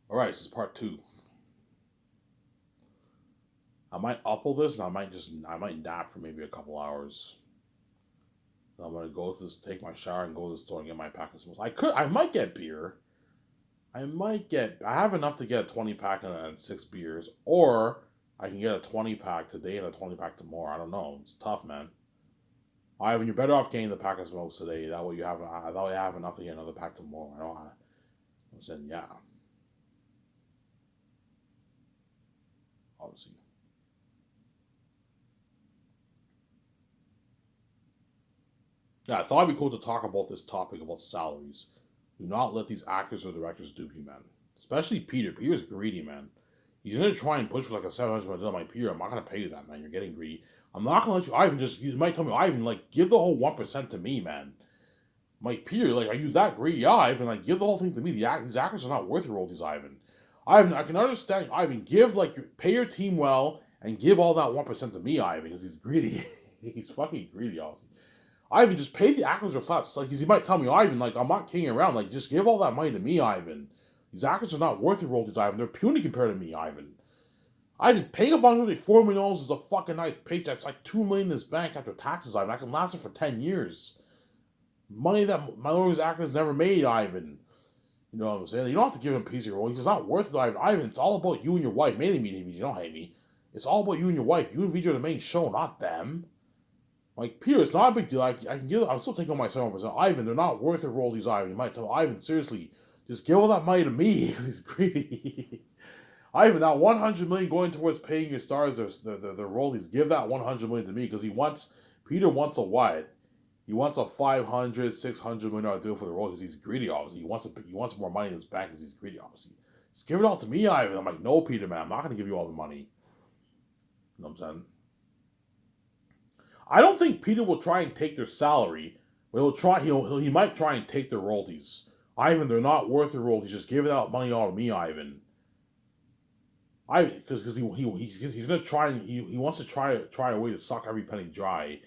All right, this is part two. I might upload this, and I might nap for maybe a couple hours. Then I'm gonna go to this, take my shower, and go to the store and get my pack of smokes. I might get beer. I have enough to get a 20 pack and 6 beers, or I can get a 20 pack today and a 20 pack tomorrow. I don't know. It's tough, man. Ivan, you're better off getting the pack of smokes today. That way you have enough to get another pack tomorrow. I don't. I'm saying, yeah, obviously. Yeah, I thought it'd be cool to talk about this topic about salaries. Do not let these actors or directors dupe you, man. Especially Peter. Peter's greedy, man. He's gonna try and push for like a 700 deal. I'm like, Peter, I'm not gonna pay you that, man. You're getting greedy. I'm not gonna let you. Ivan just. You might tell me, Ivan, like, give the whole 1% to me, man. I'm like, Peter, like, are you that greedy? Yeah, Ivan, like, give the whole thing to me. These actors are not worth your royalties, Ivan. Ivan, I can understand. Ivan, pay your team well and give all that 1% to me, Ivan, because he's greedy. He's fucking greedy, obviously. Ivan, just pay the actors or flats. Like, he might tell me, Ivan, like, I'm not kidding around. Like, just give all that money to me, Ivan. These actors are not worth your royalties, Ivan. They're puny compared to me, Ivan. Ivan, paying a volunteer $4 million is a fucking nice paycheck. It's like $2 million in his bank after taxes, Ivan. I can last it for 10 years. Money that my Lord's actors never made, Ivan. You know what I'm saying? You don't have to give him a piece of your royalties. It's not worth it, Ivan. Ivan, it's all about you and your wife. Mainly me, you don't hate me. It's all about you and your wife. You and VJ are the main show, not them. Like, Peter, it's not a big deal. I can give. I'm still taking my 7%. Ivan, they're not worth the royalties, Ivan. You might tell Ivan, seriously, just give all that money to me because he's greedy. Ivan, that 100 million going towards paying your stars their royalties. Give that 100 million to me because Peter wants a what? He wants a 500, $600 million deal for the royalties. He's greedy, obviously. He wants more money in his bank because he's greedy, obviously. Just give it all to me, Ivan. I'm like, no, Peter, man, I'm not gonna give you all the money. You know what I'm saying? I don't think Peter will try and take their salary, but he might try and take their royalties. Ivan, they're not worth the royalties. Just give it out money all to me, Ivan. Because he's gonna try and he wants to try a way to suck every penny dry.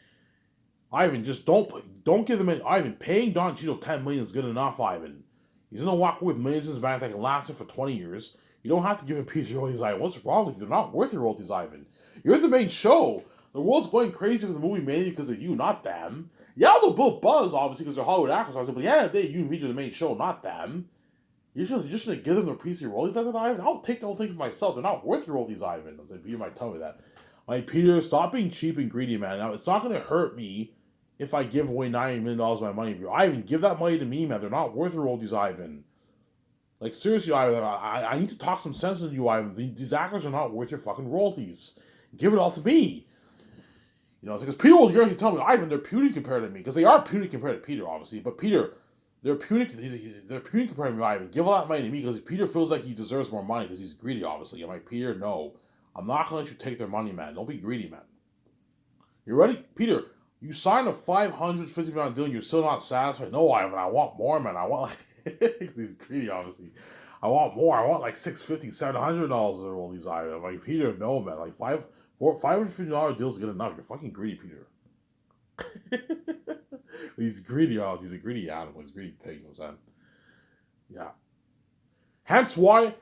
Ivan, just don't give them any. Ivan, paying Don Cheadle 10 million is good enough. Ivan, he's gonna walk away with millions in his bank that can last him for 20 years. You don't have to give him a piece of royalties, Ivan. What's wrong with you? They're not worth your royalties, Ivan. You're the main show. The world's going crazy for the movie mainly because of you, not them. Yeah, they'll build buzz obviously because they're Hollywood actors, obviously, but yeah, they you and Vijay are the main show, not them. You're just gonna give them a piece of your royalties, Ivan. I'll take the whole thing for myself. They're not worth your royalties, Ivan. I was like, Peter might tell me that. Like, Peter, stop being cheap and greedy, man. Now it's not gonna hurt me if I give away $90 million of my money. Ivan, give that money to me, man. They're not worth the royalties, Ivan. Like, seriously, Ivan, I need to talk some sense into you, Ivan. These actors are not worth your fucking royalties. Give it all to me. You know, because Peter will guarantee tell me, Ivan, they're puny compared to me. Because they are puny compared to Peter, obviously. But Peter, they're puny compared to me, Ivan. Give all that money to me because Peter feels like he deserves more money because he's greedy, obviously. I'm like, Peter, no. I'm not going to let you take their money, man. Don't be greedy, man. You ready? Peter, you signed a $550 deal and you're still not satisfied? No, Ivan, I want more, man. I want like he's greedy, obviously. I want more. I want like $650, $700 of all these items. I'm like, Peter, no, man. Like $550 deals is good enough. You're fucking greedy, Peter. He's greedy, obviously. He's a greedy animal. He's a greedy pig, you know what I'm saying? Yeah. Hence why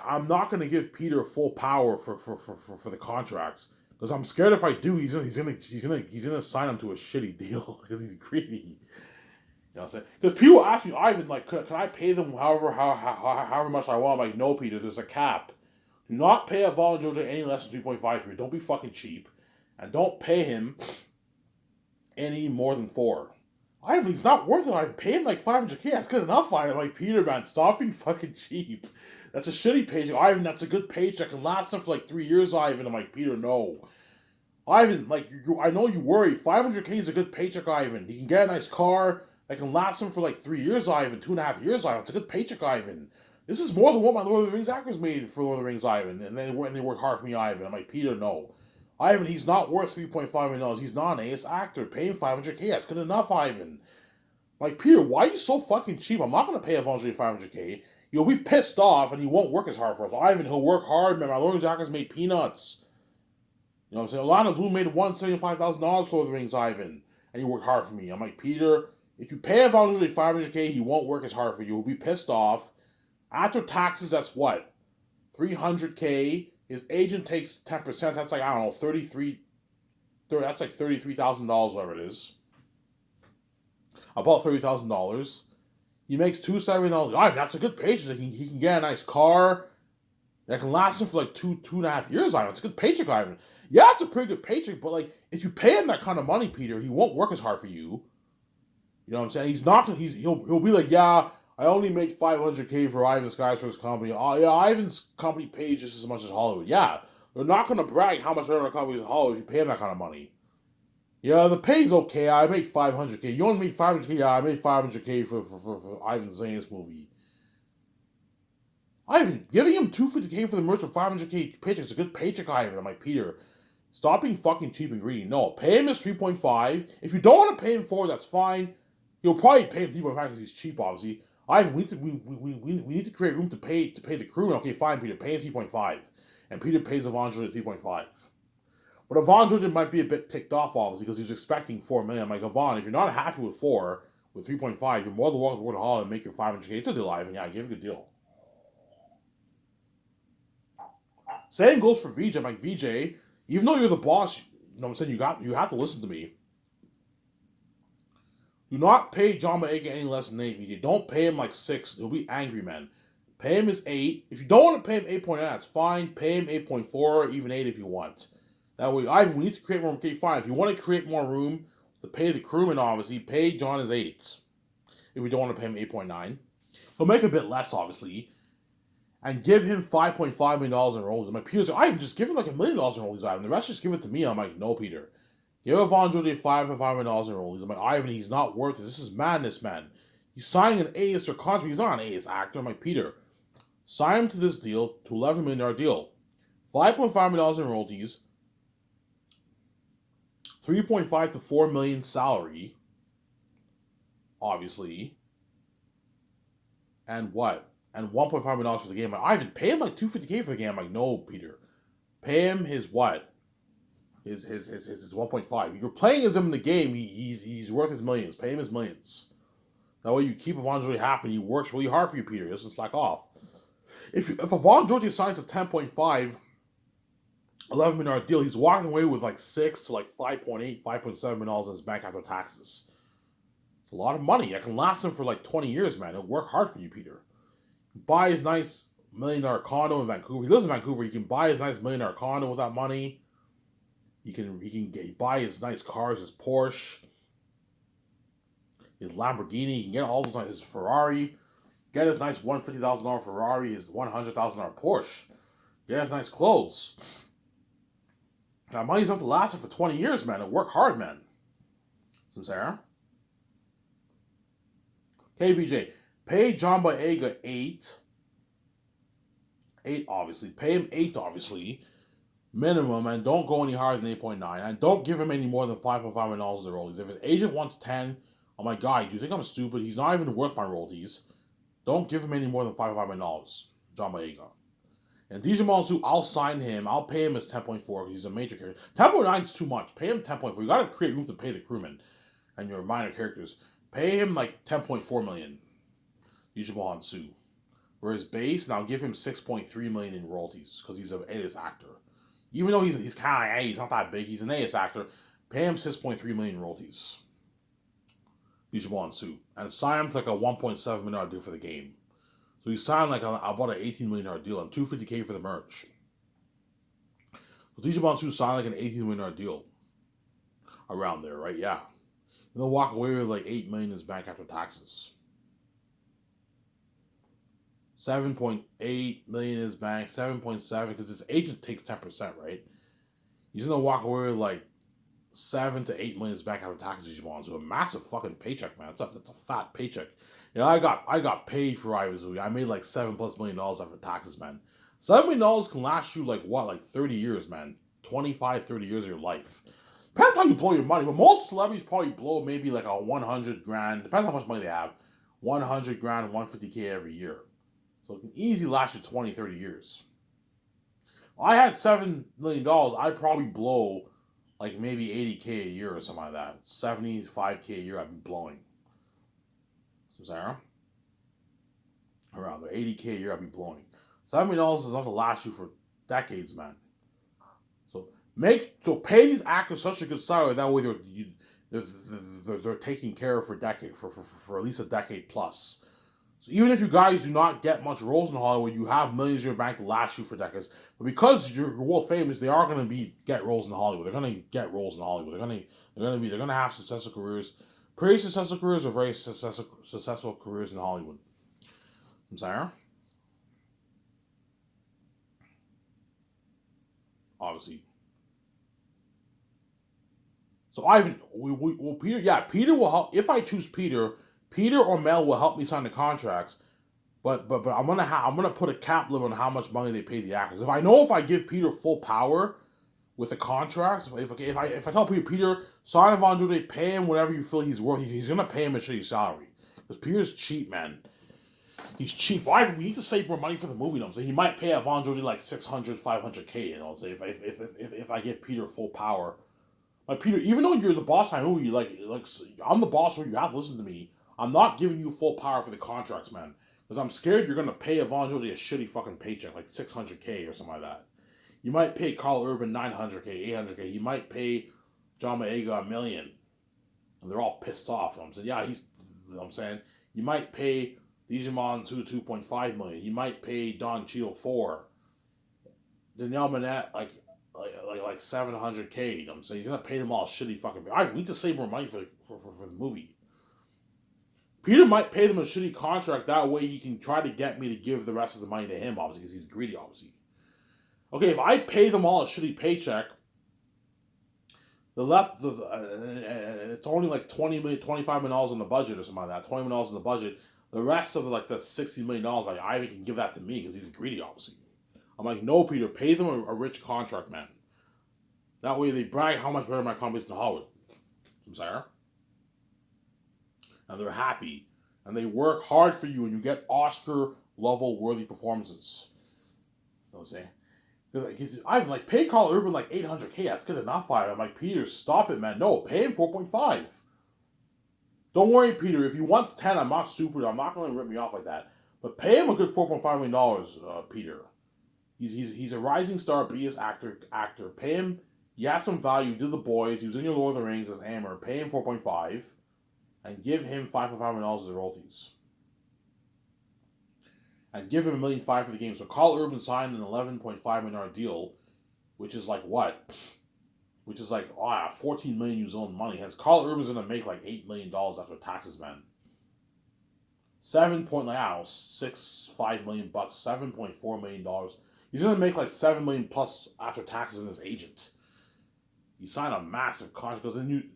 I'm not gonna give Peter full power for the contracts. Because I'm scared if I do, he's gonna sign him to a shitty deal because he's greedy. You know what I'm saying? Because people ask me, Ivan, like, can I pay them however much I want? I'm like, no, Peter, there's a cap. Do not pay a volunteer any less than 3.5 Peter. Don't be fucking cheap. And don't pay him any more than 4. Ivan, he's not worth it. I pay him like 500K. That's good enough, Ivan. Like, Peter, man, stop being fucking cheap. That's a shitty paycheck. Ivan, that's a good paycheck. Can last him for like 3 years, Ivan. I'm like, Peter, no. Ivan, like, I know you worry. 500K is a good paycheck, Ivan. He can get a nice car that can last him for like 3 years, Ivan. 2.5 years, Ivan. It's a good paycheck, Ivan. This is more than what my Lord of the Rings actors made for Lord of the Rings, Ivan. And they worked hard for me, Ivan. I'm like, Peter, no. Ivan, he's not worth $3.5 million. He's not an ace actor. Pay him 500K. That's good enough, Ivan. Like, Peter, why are you so fucking cheap? I'm not going to pay Evangeline 500K. You'll be pissed off and he won't work as hard for us. Ivan, he'll work hard, man. My Lord of the Rings actors made peanuts. You know what I'm saying? Orlando Bloom made $175,000 for the Rings, Ivan, and he worked hard for me. I'm like, Peter, if you pay Evangeline 500K, he won't work as hard for you. He'll be pissed off. After taxes, that's what? 300K. His agent takes 10%. That's like, I don't know, 33. That's like $33,000, whatever it is. About $30,000. He makes $270. All right, that's a good paycheck. He can get a nice car that can last him for like 2.5 years. Ivan, it's a good paycheck, Ivan. Yeah, it's a pretty good paycheck, but like if you pay him that kind of money, Peter, he won't work as hard for you. You know what I'm saying? He's not. He'll be like, yeah, I only make 500K for Ivan's guys for his company. Oh yeah, Ivan's company pays just as much as Hollywood. Yeah, they're not gonna brag how much other companies in Hollywood if you pay them that kind of money. Yeah, the pay's okay. I make 500K. You only make 500K. Yeah, I made 500K for Ivan Zane's movie. Ivan, giving him 250K for the merch of 500K paycheck is a good paycheck, Ivan. I'm like, Peter, stop being fucking cheap and greedy. No, pay him his 3.5. If you don't want to pay him 4, that's fine. You'll probably pay him 3.5 because he's cheap, obviously. Ivan, we need to create room to pay the crew. Okay, fine, Peter, pay him 3.5. And Peter pays Ivan Georgia 3.5. But Ivan Georgia might be a bit ticked off, obviously, because he's expecting 4 million. I'm like, Ivan, if you're not happy with 4, with 3.5, you're more than welcome to go to Holland and make your 500K. It's a deal, Ivan. Yeah, give him a good deal. Same goes for VJ. I'm like, VJ, even though you're the boss, you know what I'm saying, you have to listen to me. Do not pay John Boyega any less than 8. VJ. Don't pay him like 6. He'll be angry, man. Pay him his 8. If you don't want to pay him 8.9, that's fine. Pay him 8.4 or even 8 if you want. That way, we need to create more room. Okay, fine. If you want to create more room to pay the crewman, obviously, pay John his 8. If we don't want to pay him 8.9. He'll make a bit less, obviously. And give him $5.5 million in rolls. And my peers are, I just give him like $1 million in rolls, Ivan. The rest just give it to me. I'm like, no, Peter. Give Ivan Georgia $5.5 million in rolls. I'm like, Ivan, he's not worth it. This is madness, man. He's signing an A-lister contract. He's not an A-list actor. I'm like, Peter, sign him to this deal, to $11 million deal. $5.5 million in royalties. 3.5 to 4 million salary. Obviously. And what? And $1.5 million for the game. I even pay him like $250K for the game. I'm like, no, Peter. Pay him his what? His 1.5. You're playing as him in the game. He's worth his millions. Pay him his millions. That way you keep Ivan Georgia happy. He works really hard for you, Peter. He doesn't slack off. If Ivan Georgia signs a 10.5, $11 million deal, he's walking away with like 6 to like 5.8, $5.7 million in his bank after taxes. It's a lot of money. I can last him for like 20 years, man. It'll work hard for you, Peter. Buy his nice $1 million condo in Vancouver. He lives in Vancouver. He can buy his nice $1 million condo with that money. He can buy his nice cars, his Porsche, his Lamborghini. He can get all those, his Ferrari. Get his nice $150,000 Ferrari, his $100,000 Porsche. Get his nice clothes. That money's enough to last him for 20 years, man. And work hard, man. Sincera. KVJ. Pay John Boyega 8. 8, obviously. Pay him 8, obviously. Minimum, and don't go any higher than 8.9. And don't give him any more than $5.5 million in royalties. If his agent wants 10, oh my god, do you think I'm stupid? He's not even worth my royalties. Don't give him any more than $5.5 million. John Boyega. And DJ Monsu, I'll sign him. I'll pay him his 10.4 because he's a major character. 10.9 is too much. Pay him 10.4. You got to create room to pay the crewmen and your minor characters. Pay him like 10.4 million. DJ Monsu. For his base, and I'll give him 6.3 million in royalties because he's an A-list actor. Even though he's kind of like, hey, he's not that big. He's an A-list actor. Pay him 6.3 million in royalties. DJ Monsu. And sign him to like a $1.7 million deal for the game. So he signed like about an $18 million deal and $250K for the merch. So DJ Monsu signed like an $18 million deal. Around there, right? Yeah. And he'll walk away with like $8 million in his bank after taxes. 7.8 million in his bank, 7.7 because his agent takes 10%, right? He's gonna walk away with like 7 to 8 million in his bank after taxes. So a massive fucking paycheck, man. That's a fat paycheck. You know, I got paid for Ivan's movie. I made like $7+ million after taxes, man. $7 million can last you like what, like 30 years, man. 25, 30 years of your life. Depends how you blow your money, but most celebrities probably blow maybe like a 100 grand. Depends how much money they have. 100 grand, 150K every year. So it can easily last you 20, 30 years. If I had $7 million, I'd probably blow like maybe 80K a year or something like that. 75K a year I'd be blowing. So Sarah? around there. 80K a year I'll be blowing. $7 million is enough to last you for decades, man. So pay these actors such a good salary that way they're taken care of for decade for at least a decade plus. So even if you guys do not get much roles in Hollywood, you have millions in your bank to last you for decades. But because you're world famous, they are going to get roles in Hollywood. They're going to get roles in Hollywood. They're going to have successful careers, pretty successful careers, or very successful careers in Hollywood. I'm sorry. Obviously. So Ivan, well, Peter, yeah, Peter will help. If I choose Peter, Peter or Mel will help me sign the contracts. But I'm gonna put a cap limit on how much money they pay the actors. If I give Peter full power with the contracts, if I tell Peter sign Von Jode, pay him whatever you feel he's worth, he's gonna pay him a shitty salary because Peter's cheap, man. He's cheap. Why we need to save more money for the movie? You know, so he might pay Von Jode like 600, 500K. You know, say if I give Peter full power. Like Peter, even though you're the boss I movie, like I'm the boss where you have to listen to me. I'm not giving you full power for the contracts, man. Because I'm scared you're gonna pay Von Jode a shitty fucking paycheck, like 600K or something like that. You might pay Carl Urban 900K, 800K. You might pay John Boyega $1 million, and they're all pissed off. You know what I'm saying, yeah, You know what I'm saying, you might pay Digimon 2.5 million. You might pay Don Cheadle 4. Danielle Manette like 700K. You know what I'm saying? You're gonna pay them all shitty fucking. I need to save more money for the movie. Peter might pay them a shitty contract. That way he can try to get me to give the rest of the money to him, obviously, because he's greedy, obviously. Okay, if I pay them all a shitty paycheck, it's only like $20 million, $25 million on the budget or something like that. $20 million on the budget. The rest of the $60 million, like Ivan can give that to me because he's greedy, obviously. I'm like, no, Peter, pay them a rich contract, man. That way they brag how much better my company's in Hollywood. I'm sorry. And they're happy. And they work hard for you and you get Oscar level worthy performances. You know what I'm saying? I'm like, pay Carl Urban like 800K. That's good enough. I'm like, Peter, stop it, man. No, pay him 4.5. Don't worry, Peter. If he wants 10, I'm not stupid. I'm not going to rip me off like that. But pay him a good $4.5 million, Peter. He's a rising star, B.S. actor. Pay him. He has some value. Did The Boys. He was in your Lord of the Rings as Amber. Pay him 4.5, and give him $5.5 million as royalties. And give him $1.5 million for the game. So Carl Urban signed an $11.5 million deal, which is like what? Which is like 14 million New Zealand money. Hence, Carl Urban's gonna make like $8 million after taxes, man. 5 million bucks, $7.4 million. He's gonna make like 7 million plus after taxes in his agent. You sign a massive contract because then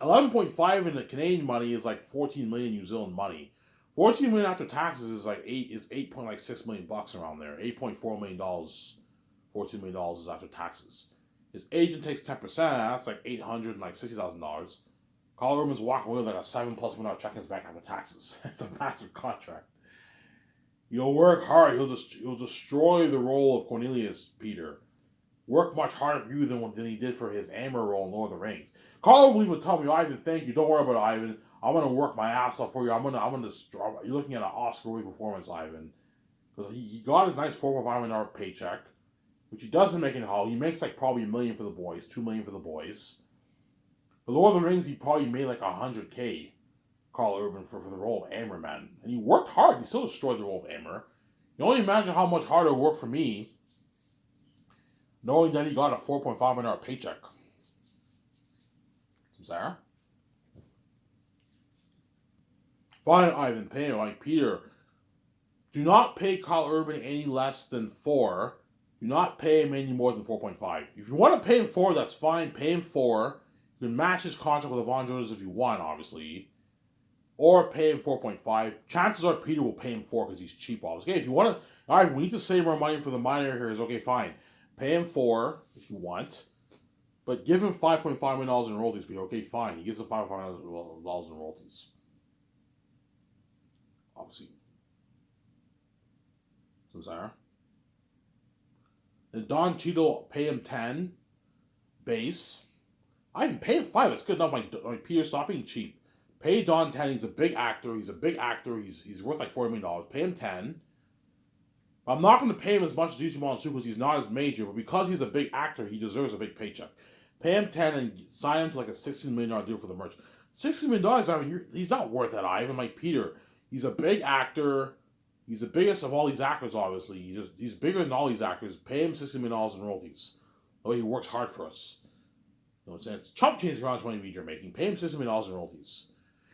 11.5 in the Canadian money is like 14 million New Zealand money. 14 million after taxes is like 8.6 million bucks around there. $8.4 million, $14 million is after taxes. His agent takes 10%. That's like $860,000. Carl Urban's walking away with like a $7+ million check in his bank after taxes. It's a massive contract. You'll work hard. He'll destroy the role of Cornelius Peter. Work much harder for you than he did for his Amber role in Lord of the Rings. Carl will even tell me, Ivan, thank you. Don't worry about it, Ivan. I'm gonna work my ass off for you. I'm gonna destroy. You're looking at an Oscar-worthy performance, Ivan, because he got his nice $4.5 million paycheck, which he doesn't make in Hollywood. He makes like probably $1 million for The Boys, $2 million for The Boys. For Lord of the Rings, he probably made like 100K. Carl Urban for the role of Amber, man, and he worked hard. He still destroyed the role of Amber. You only imagine how much harder it worked for me, knowing that he got a $4.5 million paycheck. Sarah? Fine, Ivan, pay him like Peter. Do not pay Carl Urban any less than 4. Do not pay him any more than 4.5. If you want to pay him 4, that's fine. Pay him 4. You can match his contract with Von Jones if you want, obviously. Or pay him 4.5. Chances are Peter will pay him 4 because he's cheap, obviously. Okay, if you want to, alright, we need to save more money for the minor here. Okay, fine. Pay him 4 if you want. But give him $5.5 million in royalties, Peter. Okay, fine. He gives him $5.5 million in royalties. Obviously. Sarah. And Don Cheadle, pay him 10 base. I can pay him 5. That's good enough. Like Peter, stop being cheap. Pay Don 10. He's a big actor. He's worth like $40 million. Pay him 10. I'm not going to pay him as much as Digimon Su because he's not as major, but because he's a big actor, he deserves a big paycheck. Pay him 10 and sign him to like a $16 million deal for the merch. $16 million, I mean, he's not worth that, Ivan. Like Peter, he's a big actor. He's the biggest of all these actors, obviously. He's bigger than all these actors. Pay him $16 million in royalties. The way he works hard for us. You know what I'm saying? It's chump change around 20 you're making. Pay him $16 million in royalties.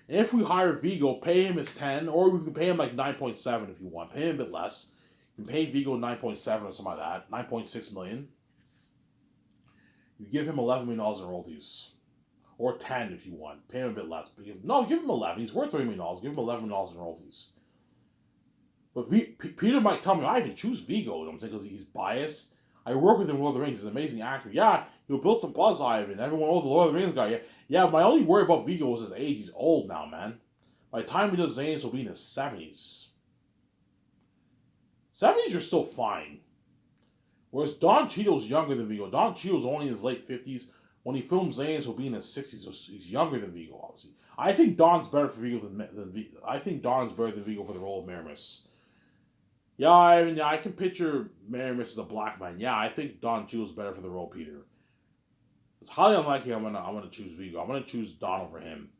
And if we hire Vigo, pay him his 10, or we can pay him like 9.7 if you want. Pay him a bit less. You can pay Vigo 9.7 or something like that. 9.6 million. You give him $11 million in royalties. Or 10 if you want. Pay him a bit less. No, give him 11. He's worth $30 million. Give him $11 million in royalties. But Peter might tell me, I even choose Vigo. You know what I'm saying? Because he's biased. I work with him in Lord of the Rings. He's an amazing actor. Yeah, he'll build some buzz, Ivan. Everyone knows the Lord of the Rings guy. Yeah, my only worry about Vigo is his age. He's old now, man. By the time he does Zanes, he'll be in his 70s. 70s are still fine. Whereas Don Cheadle's younger than Vigo. Don Cheadle's only in his late 50s. When he films Zanes, he'll be in his 60s. So he's younger than Vigo, obviously. I think Don's better for Vigo than Vigo. I think Don's better than Vigo for the role of Maramis. Yeah, I can picture Maramis as a black man. Yeah, I think Don Cheadle's better for the role of Peter. It's highly unlikely I'm gonna choose Vigo. I'm gonna choose Don over him.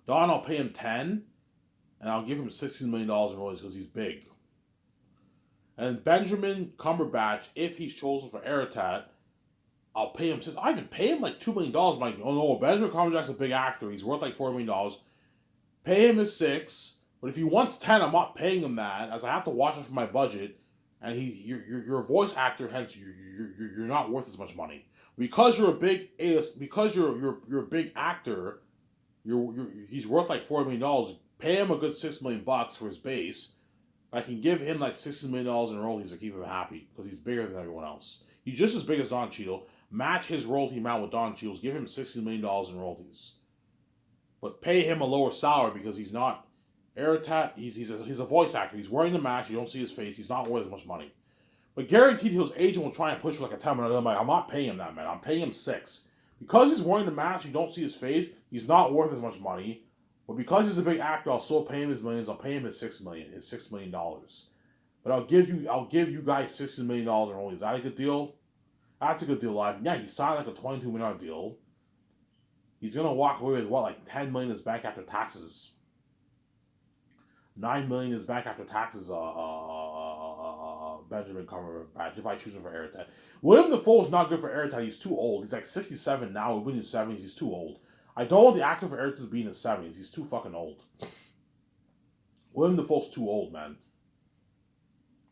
Don, I'll pay him 10, and I'll give him $16 million in royalties because he's big. And Benjamin Cumberbatch, if he's chosen for Aratat, I'll pay him. I even pay him like $2 million. I'm like, oh no, Benjamin Cumberbatch's a big actor. He's worth like $4 million. Pay him his 6. But if he wants 10, I'm not paying him that, as I have to watch it for my budget. And you're a voice actor, hence you're not worth as much money because you're a big because you're a big actor. He's worth like $40 million. Pay him a good $6 million for his base. I can give him like $60 million in royalties to keep him happy because he's bigger than everyone else. He's just as big as Don Cheadle. Match his royalty amount with Don Cheadle's. Give him $60 million in royalties, but pay him a lower salary because he's not. Aratat, he's a voice actor. He's wearing the mask. You don't see his face. He's not worth as much money. But guaranteed his agent will try and push for like a $10 million. I'm not paying him that, man. I'm paying him 6. Because he's wearing the mask, you don't see his face. He's not worth as much money. But because he's a big actor, I'll still pay him his millions. I'll pay him his $6 million. But I'll give you guys $60 million in royalties. Is that a good deal? That's a good deal, Live. Yeah, he signed like a $22 million deal. He's gonna walk away with what, like $10 million in his bank after taxes. $9 million is back after taxes. Benjamin Cumberbatch. If I choose him for Aratat, William Dafoe is not good for Aratat. He's too old. He's like 67 now. He'll be in his 70s. He's too old. I don't want the actor for Aratat to be in his 70s. He's too fucking old. William Dafoe's too old, man.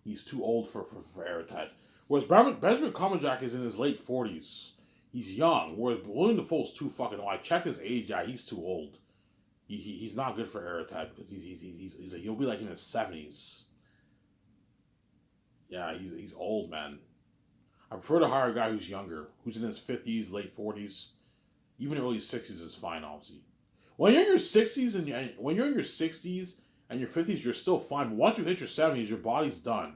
He's too old for Aratat. Whereas Benjamin Cumberbatch is in his late 40s. He's young. Whereas William Dafoe's too fucking old. I checked his age. Yeah, he's too old. He's not good for Aratat because he'll be like in his 70s. Yeah, he's old, man. I prefer to hire a guy who's younger, who's in his 50s, late 40s, even early 60s is fine, obviously. When you're in your 60s and your 50s, you're still fine. But once you hit your 70s, your body's done.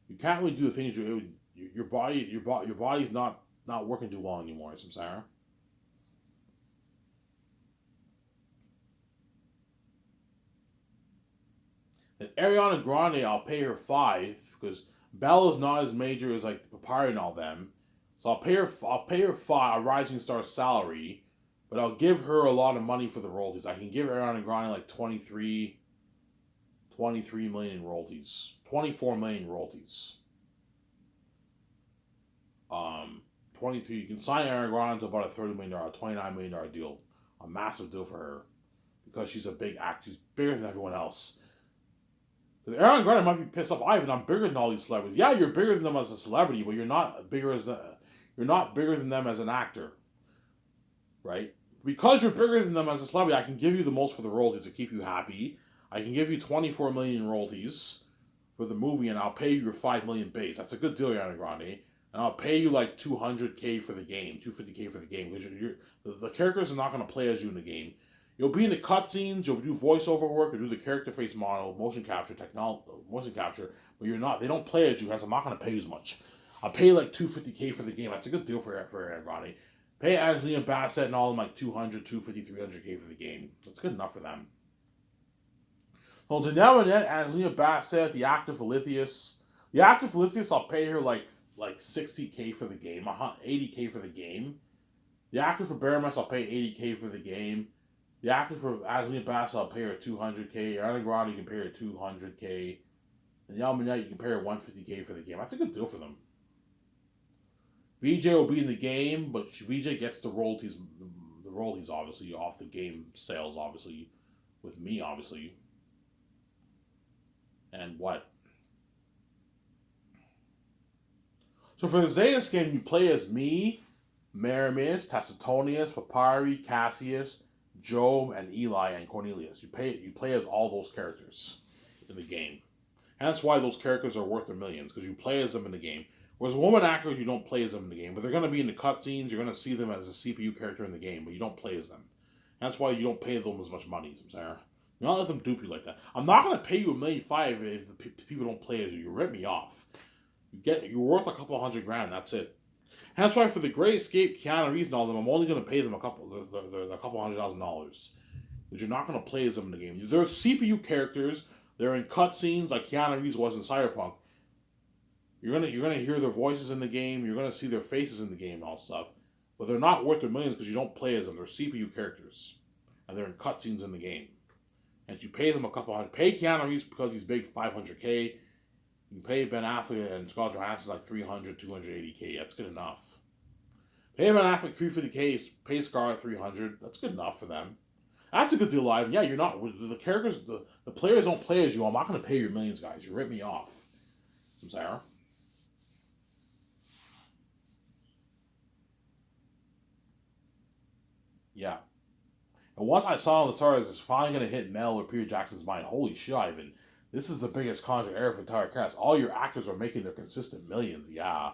You can't really do the things your body's not working too well anymore. Samsara. And Ariana Grande, I'll pay her 5 because Bella's not as major as like Papyrus and all them. So I'll pay her 5 a rising star salary, but I'll give her a lot of money for the royalties. I can give Ariana Grande like 23 million in royalties. 24 million royalties. 23. You can sign Ariana Grande to about a $30 million, $29 million deal. A massive deal for her. Because she's a big actor. She's bigger than everyone else. Because Ariana Grande might be pissed off. Ivan, I'm bigger than all these celebrities. Yeah, you're bigger than them as a celebrity, but you're not bigger than them as an actor, right? Because you're bigger than them as a celebrity, I can give you the most for the royalties to keep you happy. I can give you 24 million in royalties for the movie, and I'll pay you your 5 million base. That's a good deal, Ariana Grande. And I'll pay you like 200K for the game, 250K for the game, because the characters are not going to play as you in the game. You'll be in the cutscenes, you'll do voiceover work, you'll do the character face model, motion capture, but you're not, they don't play as you guys. I'm not going to pay you as much. I'll pay you like 250K for the game. That's a good deal for Ariana Grande. Pay Angelina Bassett and all of them like 200, 250, 300K for the game. That's good enough for them. Well, Janelle Monáe, Angelina Bassett, the actor for Lithius. The actor for Lithius, I'll pay her like 60K for the game, 80K for the game. The actor for Baroness, I'll pay 80K for the game. The actor for Angelina Bassett, I'll pay her 200K. Ariana Grande, you can pay her 200K. And Janelle Monáe, you can pay her 150K for the game. That's a good deal for them. VJ will be in the game, but VJ gets the royalties. The royalties, obviously, off the game sales, obviously, with me, obviously. And what? So for the Zeus game, you play as me, Maramis, Tacitonius, Papyri, Cassius, Job, and Eli, and Cornelius. You play as all those characters in the game. And that's why those characters are worth their millions, because you play as them in the game. Whereas woman actors, you don't play as them in the game. But they're going to be in the cutscenes, you're going to see them as a CPU character in the game, but you don't play as them. And that's why you don't pay them as much money, Sarah. You don't let them dupe you like that. I'm not going to pay you $1.5 million if the people don't play as you. You rip me off. You're worth a couple $100,000. That's it. And that's why for the Great Escape, Keanu Reeves and all of them, I'm only going to pay them a couple $100,000. But you're not going to play as them in the game. They're CPU characters. They're in cutscenes like Keanu Reeves was in Cyberpunk. You're gonna hear their voices in the game. You're gonna see their faces in the game and all stuff. But they're not worth their millions because you don't play as them. They're CPU characters, and they're in cutscenes in the game. And you pay them a couple hundred. Pay Keanu Reeves because he's big, 500K. You pay Ben Affleck and Scarlett Johansson like 300, 280K. That's good enough. Pay Ben Affleck 350K. Pay Scarlett 300. That's good enough for them. That's a good deal live. Yeah, you're not the characters. The players don't play as you. I'm not gonna pay your millions, guys. You rip me off. Sarah. Yeah. And once I saw the stars, it's finally going to hit Mel or Peter Jackson's mind. Holy shit, Ivan. This is the biggest contract ever for entire cast. All your actors are making their consistent millions. Yeah.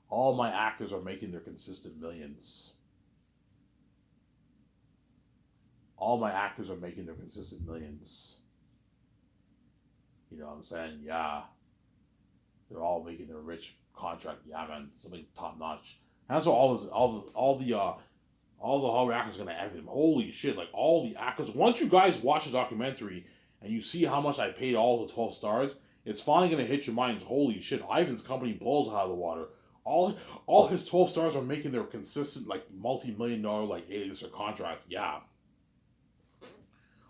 All my actors are making their consistent millions. All my actors are making their consistent millions. You know what I'm saying? Yeah. They're all making their rich contract. Yeah, man. Something top notch. And that's what all the Hollywood actors are gonna have them. Holy shit! Like all the actors. Once you guys watch the documentary and you see how much I paid all the 12 stars, it's finally gonna hit your minds. Holy shit! Ivan's company blows out of the water. All his 12 stars are making their consistent like multi-million-dollar like A-lister contracts. Yeah.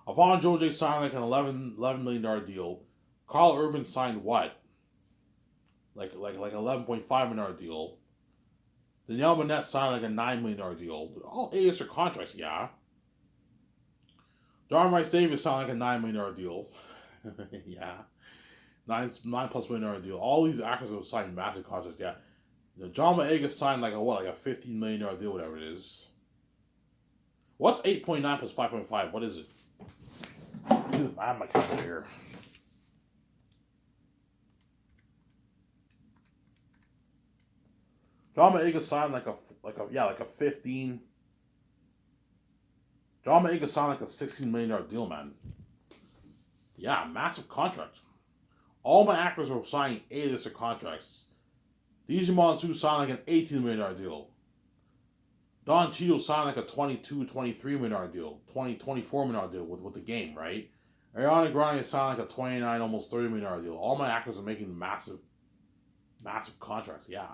Avon Joj signed like an $11 million deal. Carl Urban signed what? Like $11.5 million deal. Danielle Monáe signed like a $9 million deal. All A-lister contracts, yeah. John Rice Davis signed like a $9 million deal. Yeah. Nine plus $1 million deal. All these actors have signed massive contracts, yeah. John Boyega signed like a $15 million deal, whatever it is. What's 8.9 plus 5.5? What is it? I have my calculator here. John Boyega signed like a 15. John Boyega signed like a $16 million deal, man. Yeah, massive contract. All my actors are signing A-lister contracts. DJ Monsoon signed like an $18 million deal. Don Cheadle signed like a $22, $23 million deal. $24 million deal with the game, right? Ariana Grande signed like a $29, almost $30 million deal. All my actors are making massive contracts, yeah.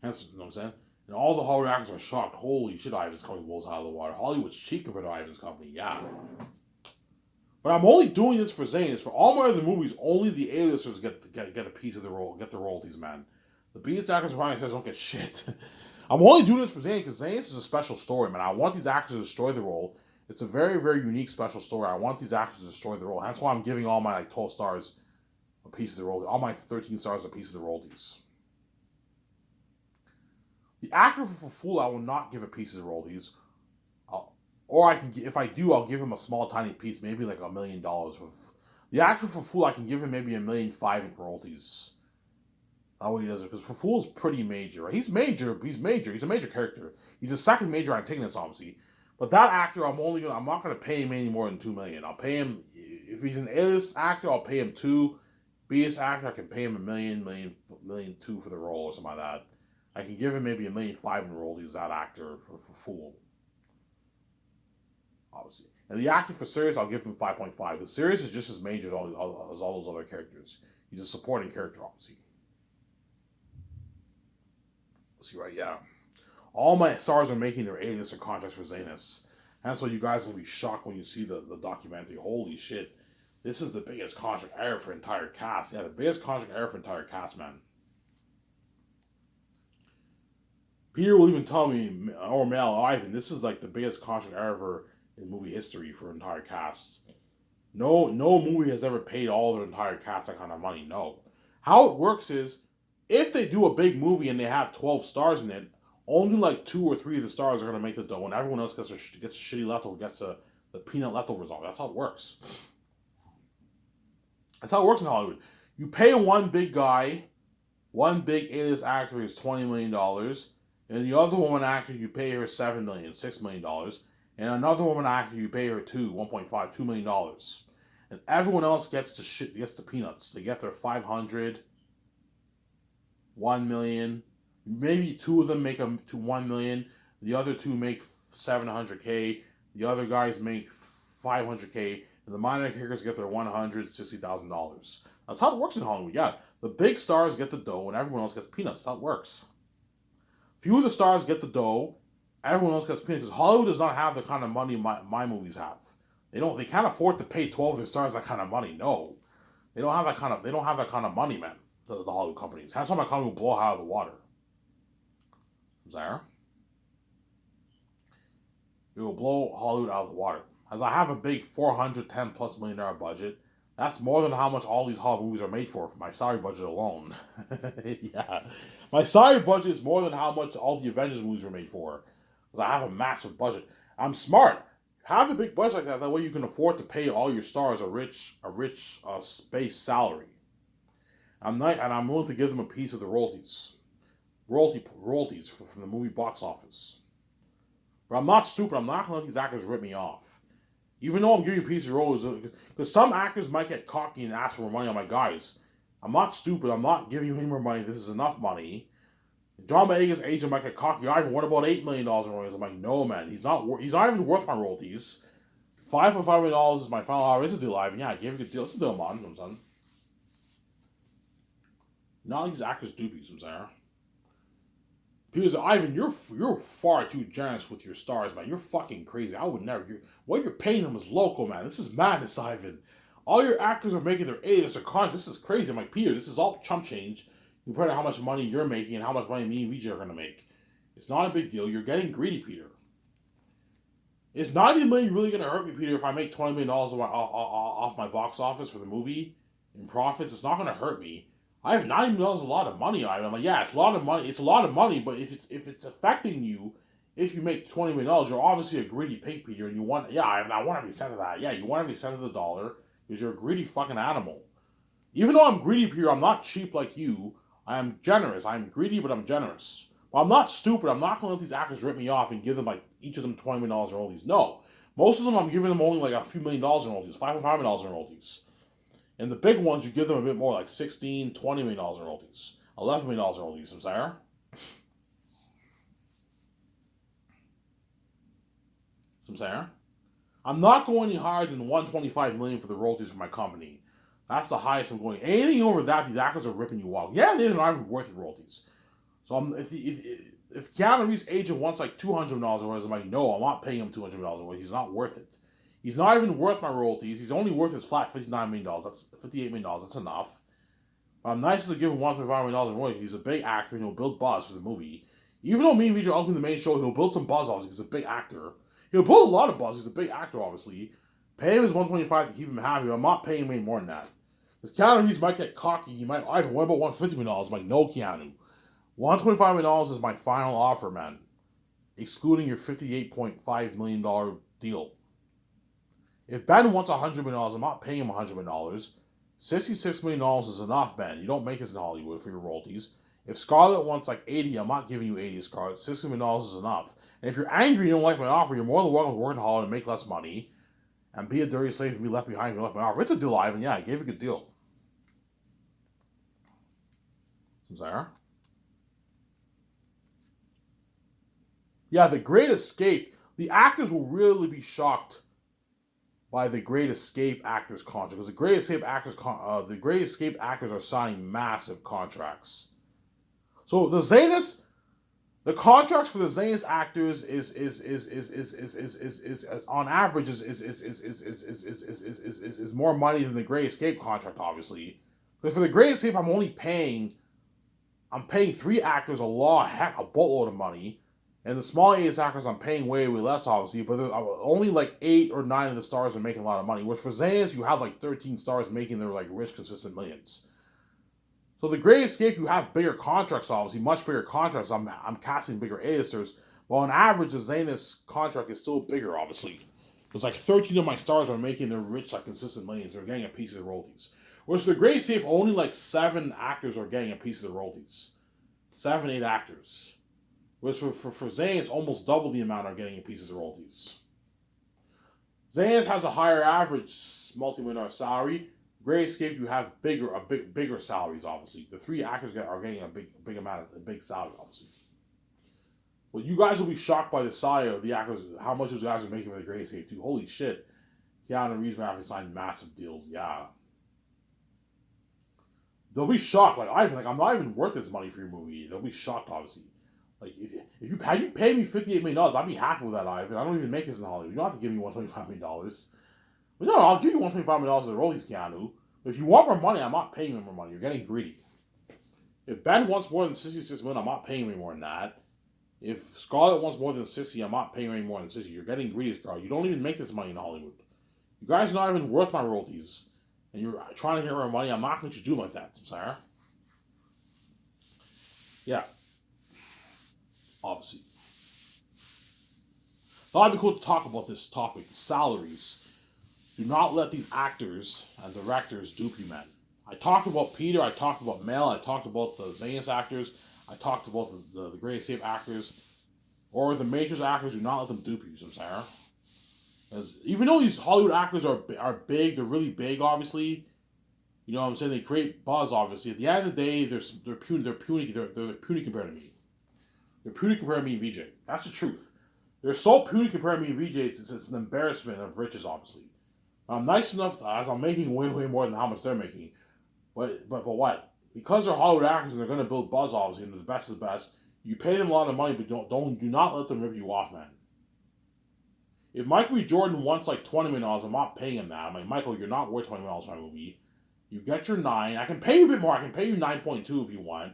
That's, you know what I'm saying? And all the Hollywood actors are shocked. Holy shit, Ivan's company blows out of the water. Hollywood's cheap compared to Ivan's company, yeah. But I'm only doing this for Zayn. For all my other movies, only the A-listers get a piece of the roll, get the royalties, man. The B-list actors and writers don't get shit. I'm only doing this for Zayn because Zayn is a special story, man. I want these actors to destroy the role. It's a very, very unique, special story. I want these actors to destroy the role. That's why I'm giving all my 12 stars a piece of the royalties. All my 13 stars a piece of the royalties. The actor for Fool, I will not give a piece of the royalties. Or I can, if I do, I'll give him a small, tiny piece, maybe like $1 million. The actor for Fool, I can give him maybe $1.5 million in royalties. How he does it, because for Fool's pretty major. Right? He's major. He's a major character. He's a second major antagonist, obviously. But that actor, I'm not gonna pay him any more than $2 million. I'll pay him if he's an A-list actor, I'll pay him $2 million. B-list actor, I can pay him $1 million, $1.2 million for the role or something like that. I can give him maybe $1.5 million in royalties, that actor, for Fool, obviously. And the actor for Sirius, I'll give him 5.5, because Sirius is just as major as all those other characters. He's a supporting character, obviously. Let's see, right, yeah. All my stars are making their A-lister contracts for Zanus. That's why you guys will be shocked when you see the documentary. Holy shit. This is the biggest contract ever for entire cast. Yeah, the biggest contract ever for entire cast, man. Peter will even tell me, or Mel, Ivan, this is like the biggest contract ever in movie history for entire cast. No movie has ever paid all their entire cast that kind of money. No. How it works is, if they do a big movie and they have 12 stars in it, only like 2 or 3 of the stars are going to make the dough, and everyone else gets shitty leftover, gets the peanut leftovers on. That's how it works. That's how it works in Hollywood. You pay one big guy, one big A-list actor is $20 million, and the other woman actor you pay her $7 million, $6 million, and another woman actor you pay her $1.5, $2 million, and everyone else gets the peanuts. They get their 500, 1 million. Maybe 2 of them make them to 1 million. The other 2 make 700K. The other guys make 500K. And the minor characters get their $160,000. That's how it works in Hollywood. Yeah, the big stars get the dough, and everyone else gets peanuts. That's how it works. Few of the stars get the dough. Everyone else gets peanuts, because Hollywood does not have the kind of money my movies have. They can't afford to pay 12 of their stars that kind of money. No, they don't have that kind of money, man. The Hollywood companies. That's why my company will blow out of the water. There. It will blow Hollywood out of the water. As I have a big $410+ million budget, that's more than how much all these Hollywood movies are made for my salary budget alone. Yeah. My salary budget is more than how much all the Avengers movies were made for. Because I have a massive budget. I'm smart. Have a big budget like that. That way you can afford to pay all your stars a rich space salary. I'm willing to give them a piece of the royalties. Royalties from the movie box office. But I'm not stupid. I'm not going to let these actors rip me off. Even though I'm giving you a piece of royalties. Because some actors might get cocky and ask for more money on my guys. I'm not stupid. I'm not giving you any more money. This is enough money. John Boyega's agent might get cocky. Ivan, what about $8 million in royalties? I'm like, no, man. He's not even worth my royalties. $5.5 million is my final offer. It's a deal, Ivan. Yeah, I gave you a good deal. It's a deal, man. Son. Not these actors doopies, I'm saying. Because Ivan, you're far too generous with your stars, man. You're fucking crazy. I would never. What you're paying them is local, man. This is madness, Ivan. All your actors are making their A-list or contracts. This is crazy. I'm like, Peter, this is all chump change compared to how much money you're making and how much money me and VJ are going to make. It's not a big deal. You're getting greedy, Peter. Is $90 million really going to hurt me, Peter, if I make $20 million off my box office for the movie in profits? It's not going to hurt me. I have $90 million is a lot of money. I'm like, yeah, it's a lot of money. It's a lot of money, but if it's affecting you, if you make $20 million, you're obviously a greedy pig, Peter, and you want, yeah, I want every cent of that. Yeah, you want every cent of the dollar because you're a greedy fucking animal. Even though I'm greedy, Peter, I'm not cheap like you. I am generous. I'm greedy, but I'm generous. But I'm not stupid. I'm not going to let these actors rip me off and give them, like, each of them $20 million in royalties. No. Most of them, I'm giving them only, like, a few $1 million in royalties, $5.5 million in royalties. And the big ones, you give them a bit more, like $16, $20 million in royalties, $11 million in royalties. I'm sorry. I'm saying. I'm not going any higher than $125 million for the royalties for my company. That's the highest I'm going. Anything over that, these actors are ripping you off. Yeah, they're not even worth the royalties. So if Keanu Reeves' agent wants like $200 million in royalties, I'm like, no, I'm not paying him $200 million in royalties. He's not worth it. He's not even worth my royalties. He's only worth his flat $59 million. That's $58 million. That's enough. But I'm nice to give him $1.5 million in royalties. He's a big actor and he'll build buzz for the movie. Even though me and VJ open the main show, he'll build some buzz, obviously. He's a big actor. He'll build a lot of buzz. He's a big actor, obviously. Pay him his $125 to keep him happy, but I'm not paying him any more than that. Because Keanu Reeves might get cocky. He might, Ivan, what about $150 million? I'm like, no, Keanu. $125 million is my final offer, man. Excluding your $58.5 million deal. If Ben wants $100 million, I'm not paying him $100 million. $66 million is enough, Ben. You don't make this in Hollywood for your royalties. If Scarlett wants like 80, I'm not giving you 80, Scarlett. $60 million is enough. And if you're angry and you don't like my offer, you're more than welcome to work in Hollywood and make less money and be a dirty slave and be left behind if you don't like my offer. It's a deal, Ivan. Yeah, I gave you a good deal. There. Yeah, The Great Escape. The actors will really be shocked by the Great Escape actors contract because the Great Escape actors are signing massive contracts. So the contracts for the Zanus actors is on average is more money than the Great Escape contract, obviously. Because for the Great Escape, I'm paying three actors a boatload of money, and the small A actors I'm paying way less, obviously. But only like 8 or 9 of the stars are making a lot of money. Which for Zanus, you have like 13 stars making their like rich, consistent millions. So the Great Escape, you have bigger contracts, obviously, much bigger contracts. I'm casting bigger A-listers, but on average, the Zanus contract is still bigger, obviously. It's like 13 of my stars are making their rich, like consistent millions. They're getting a piece of the royalties. Whereas for the Great Escape, only like 7 actors are getting a piece of the royalties. 7, 8 actors. Whereas for Zanus, almost double the amount are getting a piece of the royalties. Zanus has a higher average multi-million-dollar salary. Great Escape, you have bigger salaries. Obviously, the 3 actors are getting a big salary. Obviously, well, you guys will be shocked by the salary of the actors, how much those guys are making for the Great Escape too. Holy shit! Keanu Reeves might have to sign massive deals. Yeah, they'll be shocked. I'm not even worth this money for your movie. They'll be shocked, obviously. Like if you had you paid me $58 million, I'd be happy with that, Ivan. I don't even make this in Hollywood. You don't have to give me $125 million. But no, I'll give you $125 million as a royalties, Keanu. But if you want more money, I'm not paying you more money. You're getting greedy. If Ben wants more than 66 million, I'm not paying him any more than that. If Scarlett wants more than 60, I'm not paying her any more than 60. You're getting greedy, Scarlett. You don't even make this money in Hollywood. You guys are not even worth my royalties. And you're trying to get more money. I'm not going to let you do like that, Sarah. Yeah. Obviously. Thought it'd be cool to talk about this topic, the salaries. Do not let these actors and directors dupe you, man. I talked about Peter, I talked about Mel, I talked about the Zanus actors, I talked about the Great Escape actors, or the Matrix actors. Do not let them dupe you, Sarah. Because even though these Hollywood actors are big, they're really big, obviously. You know what I'm saying? They create buzz, obviously. At the end of the day, they're puny compared to me. They're puny compared to me and VJ. That's the truth. They're so puny compared to me and VJ. It's an embarrassment of riches, obviously. I'm nice enough as I'm making way more than how much they're making. But what? Because they're Hollywood actors and they're gonna build buzz, obviously, and they're the best of the best. You pay them a lot of money, but do not let them rip you off, man. If Michael B. Jordan wants like $20 million, I'm not paying him that. I'm like, Michael, you're not worth $20 for my movie. You get your 9. I can pay you a bit more. I can pay you 9.2 if you want.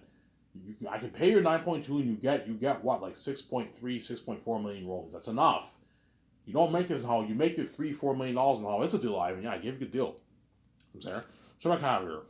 I can pay your 9.2 and you get what, like 6.3, 6.4 million royalties. That's enough. You don't make this in Hollywood. You make your $3, $4 million in Hollywood. It's a deal, Ivan. Yeah, I gave you a good deal. I'm saying. So I'm kind of here.